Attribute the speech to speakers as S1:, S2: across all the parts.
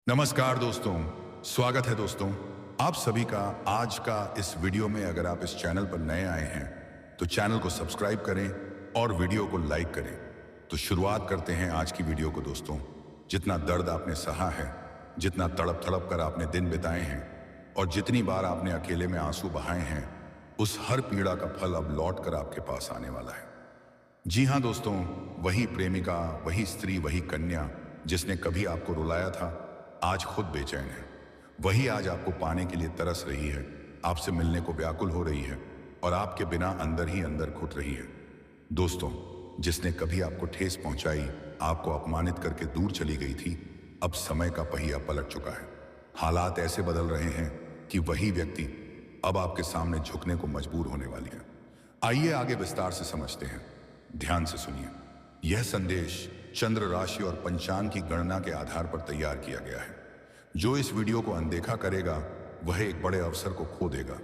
S1: नमस्कार दोस्तों, स्वागत है दोस्तों आप सभी का आज का इस वीडियो में। अगर आप इस चैनल पर नए आए हैं तो चैनल को सब्सक्राइब करें और वीडियो को लाइक करें। तो शुरुआत करते हैं आज की वीडियो को दोस्तों। जितना दर्द आपने सहा है, जितना तड़प तड़प कर आपने दिन बिताए हैं और जितनी बार आपने अकेले में आंसू बहाए हैं, उस हर पीड़ा का फल अब लौट कर आपके पास आने वाला है। जी हाँ दोस्तों, वही प्रेमिका, वही स्त्री, वही कन्या जिसने कभी आपको रुलाया था, आज खुद बेचैन है। वही आज आपको पाने के लिए तरस रही है, आपसे मिलने को व्याकुल हो रही है और आपके बिना अंदर ही अंदर घुट रही है। दोस्तों, जिसने कभी आपको ठेस पहुंचाई, आपको अपमानित करके दूर चली गई थी, अब समय का पहिया पलट चुका है। हालात ऐसे बदल रहे हैं कि वही व्यक्ति अब आपके सामने झुकने को मजबूर होने वाली है। आइए आगे विस्तार से समझते हैं। ध्यान से सुनिए। यह संदेश चंद्र राशि और पंचांग की गणना के आधार पर तैयार किया गया है। जो इस वीडियो को अनदेखा करेगा वह एक बड़े अवसर को खो देगा,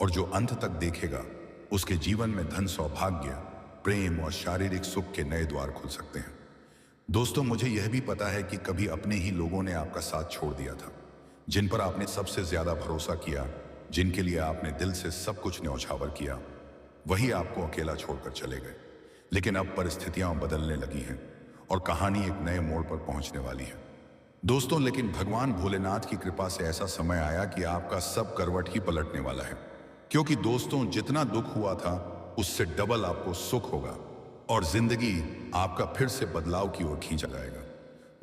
S1: और जो अंत तक देखेगा उसके जीवन में धन, सौभाग्य, प्रेम और शारीरिक सुख के नए द्वार खुल सकते हैं। दोस्तों, मुझे यह भी पता है कि कभी अपने ही लोगों ने आपका साथ छोड़ दिया था, जिन पर आपने सबसे ज्यादा भरोसा किया, जिनके लिए आपने दिल से सब कुछ न्यौछावर किया, वही आपको अकेला छोड़कर चले गए। लेकिन अब परिस्थितियां बदलने लगी हैं और कहानी एक नए मोड़ पर पहुंचने वाली है दोस्तों। लेकिन भगवान भोलेनाथ की कृपा से ऐसा समय आया कि आपका सब करवट ही पलटने वाला है। क्योंकि दोस्तों, जितना दुख हुआ था उससे डबल आपको सुख होगा और जिंदगी आपका फिर से बदलाव की ओर खींचा जाएगा।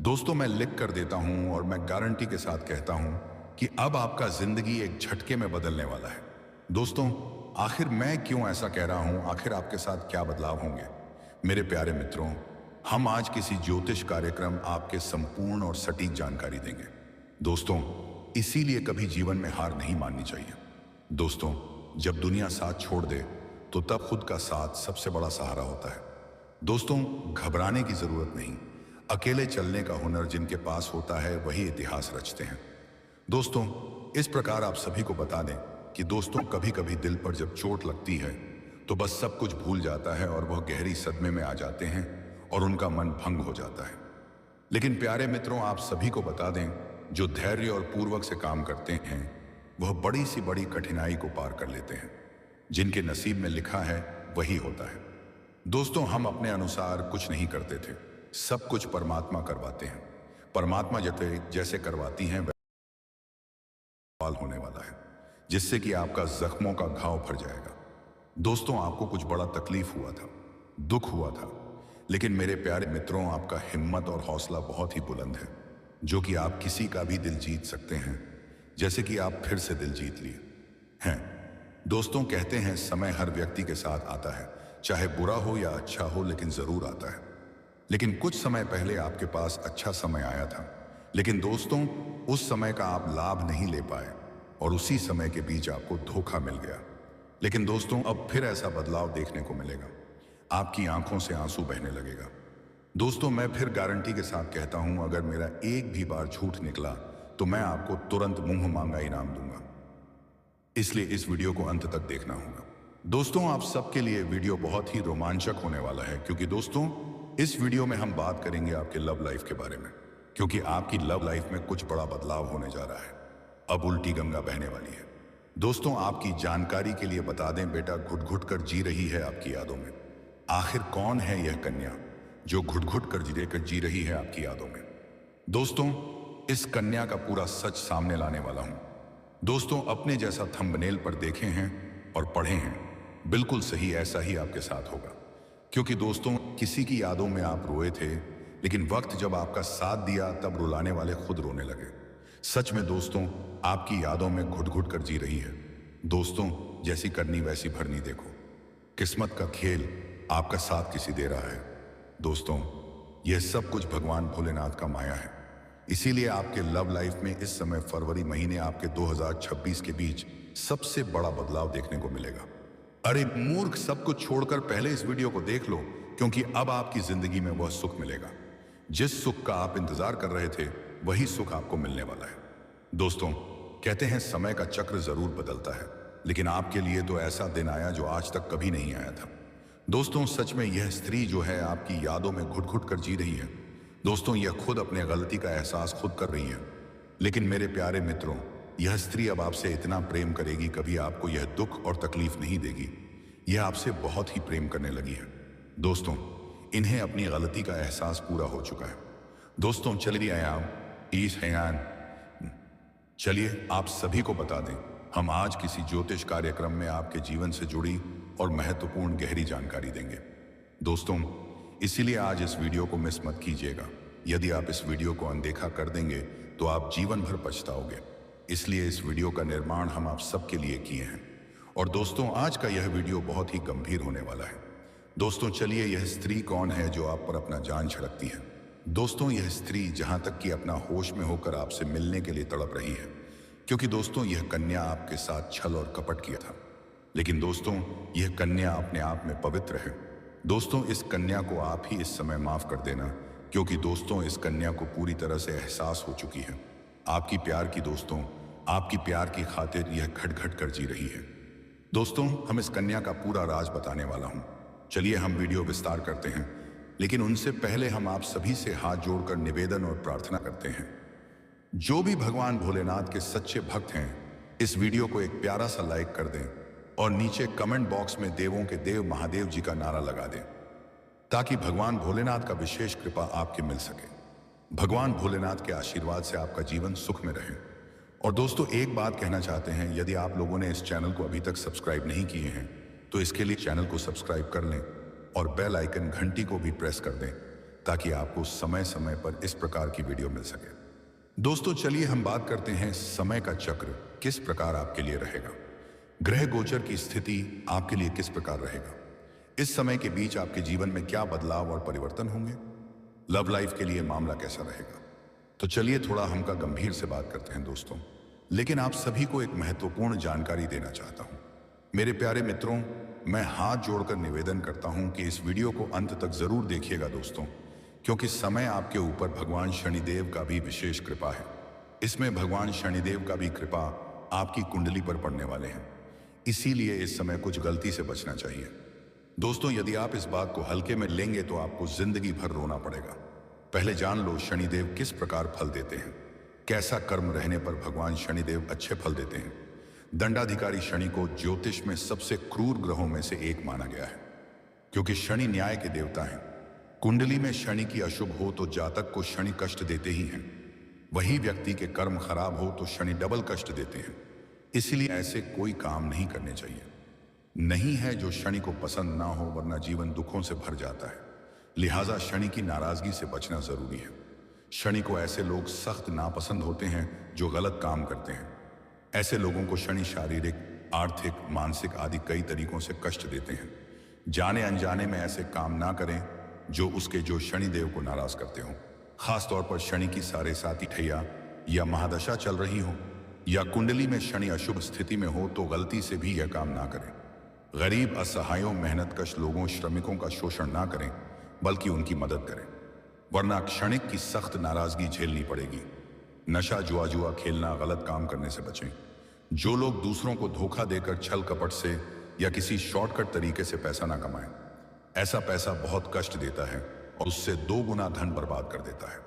S1: दोस्तों, मैं लिख कर देता हूं और मैं गारंटी के साथ कहता हूं कि अब आपका जिंदगी एक झटके में बदलने वाला है। दोस्तों, आखिर मैं क्यों ऐसा कह रहा हूं? आखिर आपके साथ क्या बदलाव होंगे? मेरे प्यारे मित्रों, हम आज किसी ज्योतिष कार्यक्रम आपके संपूर्ण और सटीक जानकारी देंगे। दोस्तों, इसीलिए कभी जीवन में हार नहीं माननी चाहिए। दोस्तों, जब दुनिया साथ छोड़ दे तो तब खुद का साथ सबसे बड़ा सहारा होता है। दोस्तों, घबराने की जरूरत नहीं। अकेले चलने का हुनर जिनके पास होता है वही इतिहास रचते हैं। दोस्तों, इस प्रकार आप सभी को बता दें कि दोस्तों, कभी कभी दिल पर जब चोट लगती है तो बस सब कुछ भूल जाता है और वह गहरी सदमे में आ जाते हैं और उनका मन भंग हो जाता है। लेकिन प्यारे मित्रों, आप सभी को बता दें, जो धैर्य और पूर्वक से काम करते हैं वह बड़ी सी बड़ी कठिनाई को पार कर लेते हैं। जिनके नसीब में लिखा है वही होता है। दोस्तों, हम अपने अनुसार कुछ नहीं करते थे, सब कुछ परमात्मा करवाते हैं। परमात्मा जैसे करवाती हैं वैसे होने वाला है, जिससे कि आपका जख्मों का घाव भर जाएगा। दोस्तों, आपको कुछ बड़ा तकलीफ हुआ था, दुख हुआ था, लेकिन मेरे प्यारे मित्रों, आपका हिम्मत और हौसला बहुत ही बुलंद है, जो कि आप किसी का भी दिल जीत सकते हैं, जैसे कि आप फिर से दिल जीत लिए हैं। दोस्तों, कहते हैं समय हर व्यक्ति के साथ आता है, चाहे बुरा हो या अच्छा हो, लेकिन जरूर आता है। लेकिन कुछ समय पहले आपके पास अच्छा समय आया था, लेकिन दोस्तों, उस समय का आप लाभ नहीं ले पाए और उसी समय के बीच आपको धोखा मिल गया। लेकिन दोस्तों, अब फिर ऐसा बदलाव देखने को मिलेगा। आपकी आंखों से आंसू बहने लगेगा। दोस्तों, मैं फिर गारंटी के साथ कहता हूं, अगर मेरा एक भी बार झूठ निकला तो मैं आपको तुरंत मुंह मांगा इनाम दूंगा। इसलिए इस वीडियो को अंत तक देखना होगा। दोस्तों, आप सबके लिए वीडियो बहुत ही रोमांचक होने वाला है, क्योंकि दोस्तों, इस वीडियो में हम बात करेंगे आपके लव लाइफ के बारे में। क्योंकि आपकी लव लाइफ में कुछ बड़ा बदलाव होने जा रहा है। अब उल्टी गंगा बहने वाली है। दोस्तों, आपकी जानकारी के लिए बता दें, बेटा घुट घुट कर जी रही है आपकी यादों में। आखिर कौन है यह कन्या जो घुट घुट कर जी रही है आपकी यादों में? दोस्तों, इस कन्या का पूरा सच सामने लाने वाला हूं। दोस्तों, अपने जैसा थंबनेल पर देखे हैं और पढ़े हैं, बिल्कुल सही ऐसा ही आपके साथ होगा। क्योंकि दोस्तों, किसी की यादों में आप रोए थे, लेकिन वक्त जब आपका साथ दिया तब रुलाने वाले खुद रोने लगे। सच में दोस्तों, आपकी यादों में घुट घुट कर जी रही है। दोस्तों, जैसी करनी वैसी भरनी। देखो, किस्मत का खेल आपका साथ किसी दे रहा है। दोस्तों, यह सब कुछ भगवान भोलेनाथ का माया है। इसीलिए आपके लव लाइफ में इस समय फरवरी महीने आपके 2026 के बीच सबसे बड़ा बदलाव देखने को मिलेगा। अरे मूर्ख, सब कुछ छोड़कर पहले इस वीडियो को देख लो, क्योंकि अब आपकी जिंदगी में वह सुख मिलेगा जिस सुख का आप इंतजार कर रहे थे। वही सुख आपको मिलने वाला है। दोस्तों, कहते हैं समय का चक्र जरूर बदलता है, लेकिन आपके लिए तो ऐसा दिन आया जो आज तक कभी नहीं आया था। दोस्तों, सच में यह स्त्री जो है आपकी यादों में घुट घुट कर जी रही है। दोस्तों, यह खुद अपने गलती का एहसास खुद कर रही है। लेकिन मेरे प्यारे मित्रों, यह स्त्री अब आपसे इतना प्रेम करेगी, कभी आपको यह दुख और तकलीफ नहीं देगी। यह आपसे बहुत ही प्रेम करने लगी है। दोस्तों, इन्हें अपनी गलती का एहसास पूरा हो चुका है। दोस्तों, चलिए आप सभी को बता दें, हम आज किसी ज्योतिष कार्यक्रम में आपके जीवन से जुड़ी और महत्वपूर्ण गहरी जानकारी देंगे। दोस्तों, इसीलिए आज इस वीडियो को मिस मत कीजिएगा। यदि आप इस वीडियो को अनदेखा कर देंगे तो आप जीवन भर पछताओगे। इसलिए इस वीडियो का निर्माण हम आप सबके लिए किए हैं। और दोस्तों, आज का यह वीडियो बहुत ही गंभीर होने वाला है। दोस्तों, चलिए यह स्त्री कौन है जो आप पर अपना जान छिड़कती है। दोस्तों, यह स्त्री जहां तक कि अपना होश में होकर आपसे मिलने के लिए तड़प रही है, क्योंकि दोस्तों यह कन्या आपके साथ छल और कपट किया था। लेकिन दोस्तों, यह कन्या अपने आप में पवित्र है। दोस्तों, इस कन्या को आप ही इस समय माफ कर देना, क्योंकि दोस्तों इस कन्या को पूरी तरह से एहसास हो चुकी है आपकी प्यार की। दोस्तों, आपकी प्यार की खातिर यह घट घट कर जी रही है। दोस्तों, हम इस कन्या का पूरा राज बताने वाला हूं। चलिए हम वीडियो विस्तार करते हैं, लेकिन उनसे पहले हम आप सभी से हाथ जोड़कर निवेदन और प्रार्थना करते हैं। जो भी भगवान भोलेनाथ के सच्चे भक्त हैं, इस वीडियो को एक प्यारा सा लाइक कर दें और नीचे कमेंट बॉक्स में देवों के देव महादेव जी का नारा लगा दें, ताकि भगवान भोलेनाथ का विशेष कृपा आपके मिल सके। भगवान भोलेनाथ के आशीर्वाद से आपका जीवन सुख में रहे। और दोस्तों, एक बात कहना चाहते हैं, यदि आप लोगों ने इस चैनल को अभी तक सब्सक्राइब नहीं किए हैं तो इसके लिए चैनल को सब्सक्राइब कर लें और बेल आइकन घंटी को भी प्रेस कर दें, ताकि आपको समय समय पर इस प्रकार की वीडियो मिल सके। दोस्तों, चलिए हम बात करते हैं समय का चक्र किस प्रकार आपके लिए रहेगा। ग्रह गोचर की स्थिति आपके लिए किस प्रकार रहेगा। इस समय के बीच आपके जीवन में क्या बदलाव और परिवर्तन होंगे। लव लाइफ के लिए मामला कैसा रहेगा। तो चलिए थोड़ा हमका गंभीर से बात करते हैं दोस्तों, लेकिन आप सभी को एक महत्वपूर्ण जानकारी देना चाहता हूं। मेरे प्यारे मित्रों, मैं हाथ जोड़कर निवेदन करता हूं कि इस वीडियो को अंत तक जरूर देखिएगा दोस्तों, क्योंकि समय आपके ऊपर भगवान शनिदेव का भी विशेष कृपा है। इसमें भगवान शनिदेव का भी कृपा आपकी कुंडली पर पड़ने वाले हैं। इसीलिए इस समय कुछ गलती से बचना चाहिए। दोस्तों, यदि आप इस बात को हल्के में लेंगे तो आपको जिंदगी भर रोना पड़ेगा। पहले जान लो शनिदेव किस प्रकार फल देते हैं। कैसा कर्म रहने पर भगवान शनिदेव अच्छे फल देते हैं। दंडाधिकारी शनि को ज्योतिष में सबसे क्रूर ग्रहों में से एक माना गया है, क्योंकि शनि न्याय के देवता हैं। कुंडली में शनि की अशुभ हो तो जातक को शनि कष्ट देते ही हैं। वही व्यक्ति के कर्म खराब हो तो शनि डबल कष्ट देते हैं। इसलिए ऐसे कोई काम नहीं करने चाहिए नहीं है जो शनि को पसंद ना हो, वरना जीवन दुखों से भर जाता है। लिहाजा शनि की नाराजगी से बचना जरूरी है। शनि को ऐसे लोग सख्त नापसंद होते हैं जो गलत काम करते हैं। ऐसे लोगों को शनि शारीरिक, आर्थिक, मानसिक आदि कई तरीकों से कष्ट देते हैं। जाने अनजाने में ऐसे काम ना करें जो शनिदेव को नाराज करते हो। खासतौर पर शनि की सारे साथी ठैया या महादशा चल रही हो या कुंडली में शनि अशुभ स्थिति में हो तो गलती से भी यह काम ना करें। गरीब, असहायों, मेहनतकश लोगों, श्रमिकों का शोषण ना करें, बल्कि उनकी मदद करें, वरना क्षणिक की सख्त नाराजगी झेलनी पड़ेगी। नशा, जुआ खेलना, गलत काम करने से बचें। जो लोग दूसरों को धोखा देकर छल कपट से या किसी शॉर्टकट तरीके से पैसा ना कमाएं, ऐसा पैसा बहुत कष्ट देता है और उससे 2 गुना धन बर्बाद कर देता है।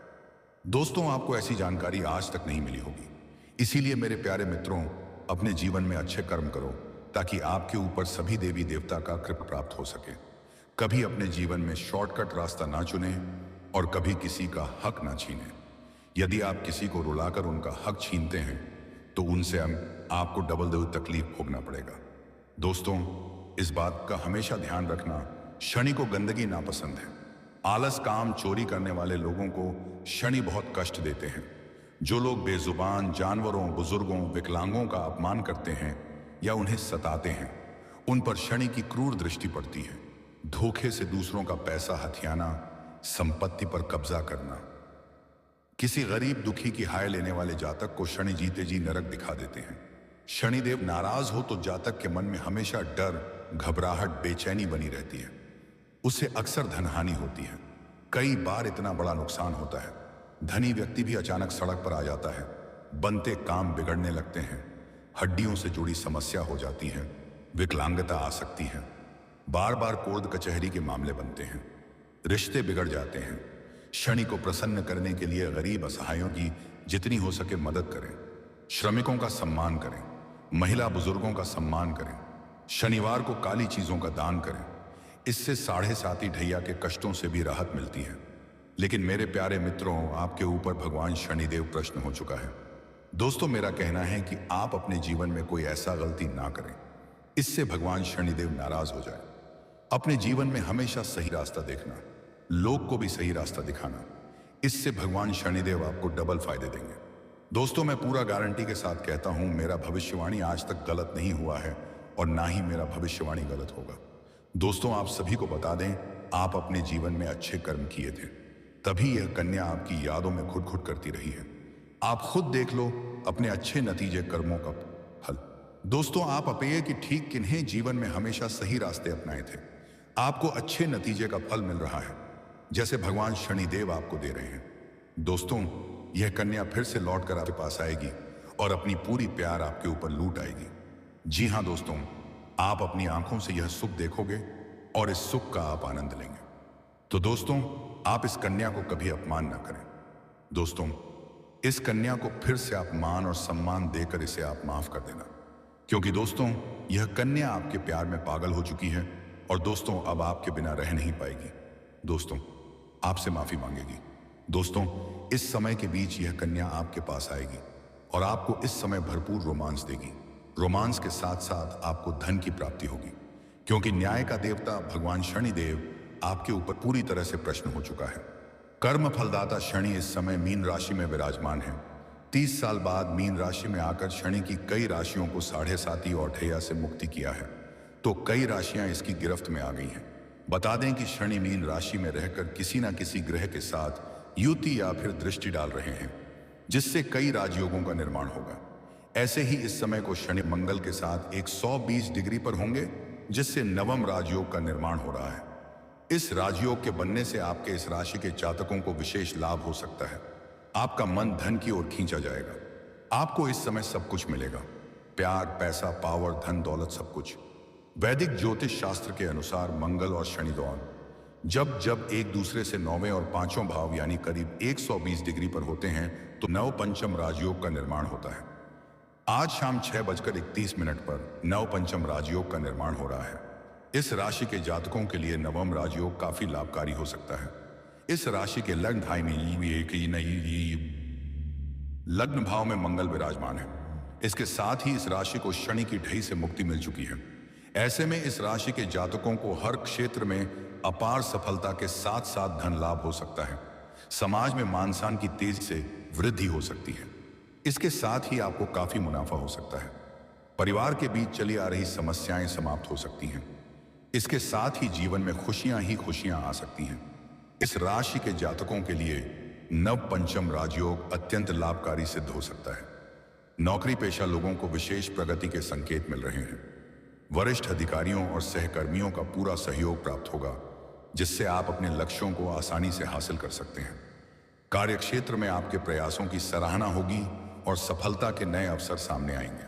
S1: दोस्तों, आपको ऐसी जानकारी आज तक नहीं मिली होगी। इसीलिए मेरे प्यारे मित्रों, अपने जीवन में अच्छे कर्म करो, ताकि आपके ऊपर सभी देवी देवता का कृपा प्राप्त हो सके। कभी अपने जीवन में शॉर्टकट रास्ता ना चुने और कभी किसी का हक ना छीने। यदि आप किसी को रुलाकर उनका हक छीनते हैं तो उनसे आपको डबल तकलीफ भोगना पड़ेगा। दोस्तों, इस बात का हमेशा ध्यान रखना, शनि को गंदगी नापसंद है। आलस, काम, चोरी करने वाले लोगों को शनि बहुत कष्ट देते हैं। जो लोग बेजुबान, जानवरों, बुजुर्गों, विकलांगों का अपमान करते हैं या उन्हें सताते हैं, उन पर शनि की क्रूर दृष्टि पड़ती है। धोखे से दूसरों का पैसा हथियाना, संपत्ति पर कब्जा करना। किसी गरीब दुखी की हाय लेने वाले जातक को शनि जीते जी नरक दिखा देते हैं। शनिदेव नाराज हो तो जातक के मन में हमेशा डर, घबराहट, बेचैनी बनी रहती है। उससे अक्सर धनहानि होती है। कई बार इतना बड़ा नुकसान होता है, धनी व्यक्ति भी अचानक सड़क पर आ जाता है। बनते काम बिगड़ने लगते हैं। हड्डियों से जुड़ी समस्या हो जाती है। विकलांगता आ सकती है। बार बार कोर्ट कचहरी के मामले बनते हैं। रिश्ते बिगड़ जाते हैं। शनि को प्रसन्न करने के लिए गरीब असहायों की जितनी हो सके मदद करें, श्रमिकों का सम्मान करें, महिला बुजुर्गों का सम्मान करें, शनिवार को काली चीजों का दान करें। इससे साढ़े साती ढैया के कष्टों से भी राहत मिलती है। लेकिन मेरे प्यारे मित्रों, आपके ऊपर भगवान शनिदेव प्रश्न हो चुका है। दोस्तों, मेरा कहना है कि आप अपने जीवन में कोई ऐसा गलती ना करें, इससे भगवान शनिदेव नाराज हो जाए। अपने जीवन में हमेशा सही रास्ता देखना, लोग को भी सही रास्ता दिखाना, इससे भगवान शनिदेव आपको डबल फायदे देंगे। दोस्तों, मैं पूरा गारंटी के साथ कहता हूं, मेरा भविष्यवाणी आज तक गलत नहीं हुआ है और ना ही मेरा भविष्यवाणी गलत होगा। दोस्तों, आप सभी को बता दें, आप अपने जीवन में अच्छे कर्म किए थे, तभी यह कन्या आपकी यादों में घुट घुट करती रही है। आप खुद देख लो अपने अच्छे नतीजे कर्मों का फल। दोस्तों, आप अपेय कि ठीक किन्हें जीवन में हमेशा सही रास्ते अपनाए थे, आपको अच्छे नतीजे का फल मिल रहा है, जैसे भगवान शनिदेव आपको दे रहे हैं। दोस्तों, यह कन्या फिर से लौटकर आपके पास आएगी और अपनी पूरी प्यार आपके ऊपर लूट आएगी। जी हां दोस्तों, आप अपनी आंखों से यह सुख देखोगे और इस सुख का आप आनंद लेंगे। तो दोस्तों, आप इस कन्या को कभी अपमान ना करें। दोस्तों, इस कन्या को फिर से आप मान और सम्मान देकर इसे आप माफ कर देना, क्योंकि दोस्तों, यह कन्या आपके प्यार में पागल हो चुकी है और दोस्तों, अब आपके बिना रह नहीं पाएगी। दोस्तों, आपसे माफी मांगेगी। दोस्तों, इस समय के बीच यह कन्या आपके पास आएगी और आपको इस समय भरपूर रोमांस देगी। रोमांस के साथ साथ आपको धन की प्राप्ति होगी, क्योंकि न्याय का देवता भगवान शनिदेव आपके ऊपर पूरी तरह से प्रश्न हो चुका है। कर्म फलदाता शनि इस समय मीन राशि में विराजमान है। 30 साल बाद मीन राशि में आकर शनि की कई राशियों को साढ़े साती और ढैया से मुक्ति किया है, तो कई राशियां इसकी गिरफ्त में आ गई हैं। बता दें कि शनि मीन राशि में रहकर किसी न किसी ग्रह के साथ युति या फिर दृष्टि डाल रहे हैं, जिससे कई राजयोगों का निर्माण होगा। ऐसे ही इस समय को शनि मंगल के साथ 120 डिग्री पर होंगे, जिससे नवम राजयोग का निर्माण हो रहा है। इस राजयोग के बनने से आपके इस राशि के जातकों को विशेष लाभ हो सकता है। आपका मन धन की ओर खींचा जाएगा। आपको इस समय सब कुछ मिलेगा, प्यार, पैसा, पावर, धन, दौलत, सब कुछ। वैदिक ज्योतिष शास्त्र के अनुसार मंगल और शनि दोनों जब जब एक दूसरे से 9वें और 5वें भाव यानी करीब 120 डिग्री पर होते हैं, तो नव पंचम राजयोग का निर्माण होता है। आज शाम 6:31 पर नव पंचम राजयोग का निर्माण हो रहा है। इस राशि के जातकों के लिए नवम राजयोग काफी लाभकारी हो सकता है। इस राशि के लग्न भाव में मंगल विराजमान है। इसके साथ ही इस राशि को शनि की ढई से मुक्ति मिल चुकी है। ऐसे में इस राशि के जातकों को हर क्षेत्र में अपार सफलता के साथ साथ धन लाभ हो सकता है। समाज में मान सम्मान की तेजी से वृद्धि हो सकती है। इसके साथ ही आपको काफी मुनाफा हो सकता है। परिवार के बीच चली आ रही समस्याएं समाप्त हो सकती हैं। इसके साथ ही जीवन में खुशियां ही खुशियां आ सकती हैं। इस राशि के जातकों के लिए नव पंचम राजयोग अत्यंत लाभकारी सिद्ध हो सकता है। नौकरी पेशा लोगों को विशेष प्रगति के संकेत मिल रहे हैं। वरिष्ठ अधिकारियों और सहकर्मियों का पूरा सहयोग प्राप्त होगा, जिससे आप अपने लक्ष्यों को आसानी से हासिल कर सकते हैं। कार्यक्षेत्र में आपके प्रयासों की सराहना होगी और सफलता के नए अवसर सामने आएंगे।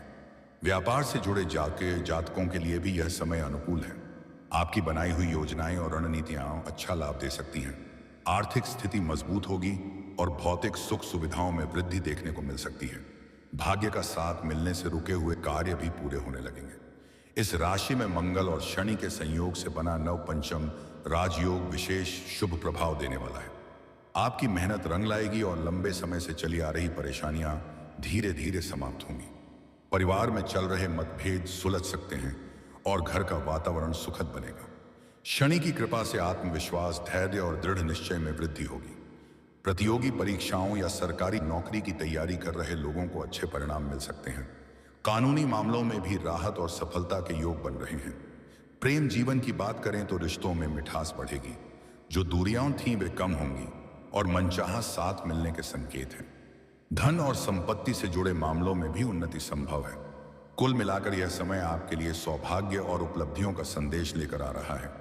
S1: व्यापार से जुड़े जातकों के लिए भी यह समय अनुकूल है। आपकी बनाई हुई योजनाएं और रणनीतियां अच्छा लाभ दे सकती हैं। आर्थिक स्थिति मजबूत होगी और भौतिक सुख सुविधाओं में वृद्धि देखने को मिल सकती है। भाग्य का साथ मिलने से रुके हुए कार्य भी पूरे होने लगेंगे। इस राशि में मंगल और शनि के संयोग से बना नव पंचम राजयोग विशेष शुभ प्रभाव देने वाला है। आपकी मेहनत रंग लाएगी और लंबे समय से चली आ रही परेशानियां धीरे धीरे समाप्त होंगी। परिवार में चल रहे मतभेद सुलझ सकते हैं और घर का वातावरण सुखद बनेगा। शनि की कृपा से आत्मविश्वास, धैर्य और दृढ़ निश्चय में वृद्धि होगी। प्रतियोगी परीक्षाओं या सरकारी नौकरी की तैयारी कर रहे लोगों को अच्छे परिणाम मिल सकते हैं। कानूनी मामलों में भी राहत और सफलता के योग बन रहे हैं। प्रेम जीवन की बात करें तो रिश्तों में मिठास बढ़ेगी। जो दूरियां थीं वे कम होंगी और मनचाहा साथ मिलने के संकेत हैं। धन और संपत्ति से जुड़े मामलों में भी उन्नति संभव है। कुल मिलाकर यह समय आपके लिए सौभाग्य और उपलब्धियों का संदेश लेकर आ रहा है।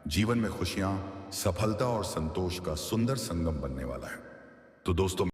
S1: जीवन में खुशियां, सफलता और संतोष का सुंदर संगम बनने वाला है। तो दोस्तों,